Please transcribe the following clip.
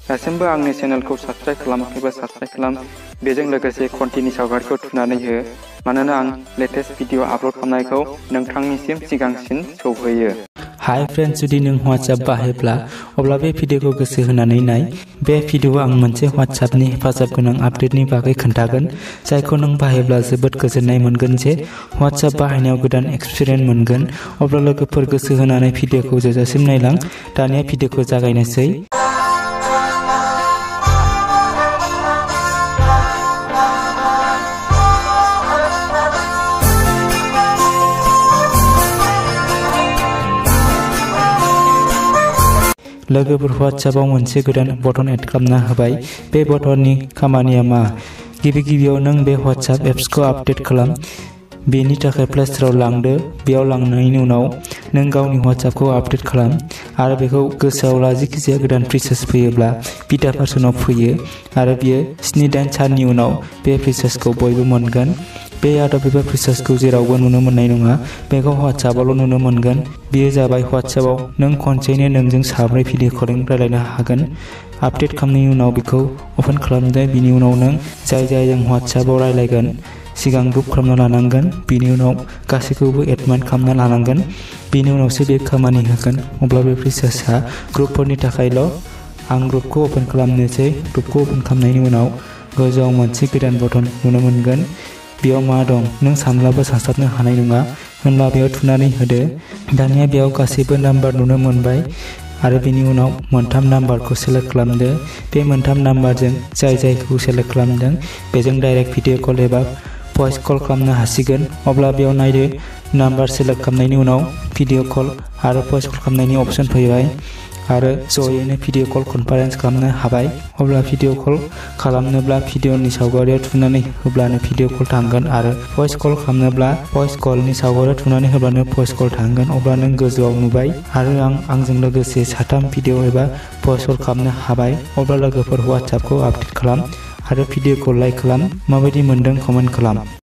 दासिमबो आंनि चेनेलखौ subscribe खालामाखैबा subscribe खालाम। बेजों लोगोसे घन्टिनि सावगारिखौ थुनानै हो, मानोना आं लेटेस्ट भिडिअ आपल'ड खालामनायखौ नोंथांनिसिम सिगांसिन सौहैयो। हाय फ्रेन्ड्स, जुदि नों WhatsApp बाहायब्ला अब्ला बे भिडिअखौ गोसो होनानै नाय। बे भिडिअआव आं मोनसे WhatsAppनि हेफाजाब गोनां आपडेटनि बागै खोन्थागोन, जायखौ नों बाहायब्ला जोबोद गोजोननाय मोनगोन जे WhatsApp बाहायनायाव गोदान एक्सपिरियेन्स मोनगोन। अब्ला लोगोफोर गोसो होनानै भिडिअखौ जोबजासिम नायलां। दानिया भिडिअखौ जागायनोसै। लोगोफोर WhatsAppआव मोनसे गोदान बटन एड खालामना होबाय। बे बटननि खामानिया मा? गिबियाव नों बे WhatsApp एप्सखौ आपडेट खालाम। बेनि थाखाय प्ले स्ट'राव लांदो। बेयाव लांनायनि उनाव नों गावनि WhatsAppखौ आपडेट खालाम आरो बेखौ गोसोआव ला, जायखिजाया गोदान फिचार्स फैयोब्ला बिटा भार्सनाव फैयो आरो बियो 7-8 साननि उनाव बे फिचार्सखौ बयबो मोनगोन। बे आदब एबा फिचार्सखौ जेरावबो नुनो मोननाय नङा, बेखौ WhatsAppआवल' नुनो मोनगोन। बेयो जाबाय WhatsAppआव नों खनसेयैनो नोंजों 4 भिडिअ कलिं रायज्लायनो हागोन। आपडेट खालामनायनि उनाव बेखौ अपेन खालामदो। बिनि उनाव नों जायजों WhatsAppआव रायज्लायगोन सिगां ग्रुप खालामना लानांगोन। बिनि उनाव गासैखौबो एडमिट खालामना लानांगोन। बिनि उनावसो बे खामानि होगोन। अब्ला बे फिचार्सआ ग्रुपफोरनि थाखायल'। आं ग्रुपखौ अपेन खालामनोसै। ग्रुपखौ अपेन खालामनायनि उनाव गोजौआव मोनसे गोदान बटन नुनो मोनगोन। बेयाव मा दं नों सानब्लाबो सानस्लाबनो हानाय नङा, होनब्ला बेयाव थुनानै होदो। दानिया बेयाव गासैबो नाम्बार नुनो मोनबाय आरो बेनि उनाव मोनथाम नाम्बारखौ सेलेक्ट खालामदो। बे मोनथाम नाम्बारजों जायखौ सेलेक्ट खालामदों बेजों डाइरेक्ट भिडिअ कल एबा भइस कल खालामनो हासिगोन। अब्ला बेयाव नायदो, नाम्बार सेलेक्ट खालामनायनि उनाव भिडिअ कल आरो भइस कल खालामनायनि अपसन फैबाय आरो जयैनो भिडिअ कल कनफारेन्स खालामनो हाबाय। अब्ला भिडिअ कल खालामनोब्ला भिडिअनि सावगारियाव थुनानै होब्लानो भिडिअ कल थांगोन आरो भइस कल खालामनोब्ला भइस कलनि सावगारियाव थुनानै होब्लानो भइस कल थांगोन। अब्ला नों गोजौआव नुबाय आरो आंजों लोगोसे 3 भिडिअ एबा भइस कल खालामनो हाबाय। अब्ला लोगोफोर WhatsAppखौ आपडेट खालाम आरो भिडिअखौ लाइक खालाम। माबायदि मोनदों कमेन्ट खालाम।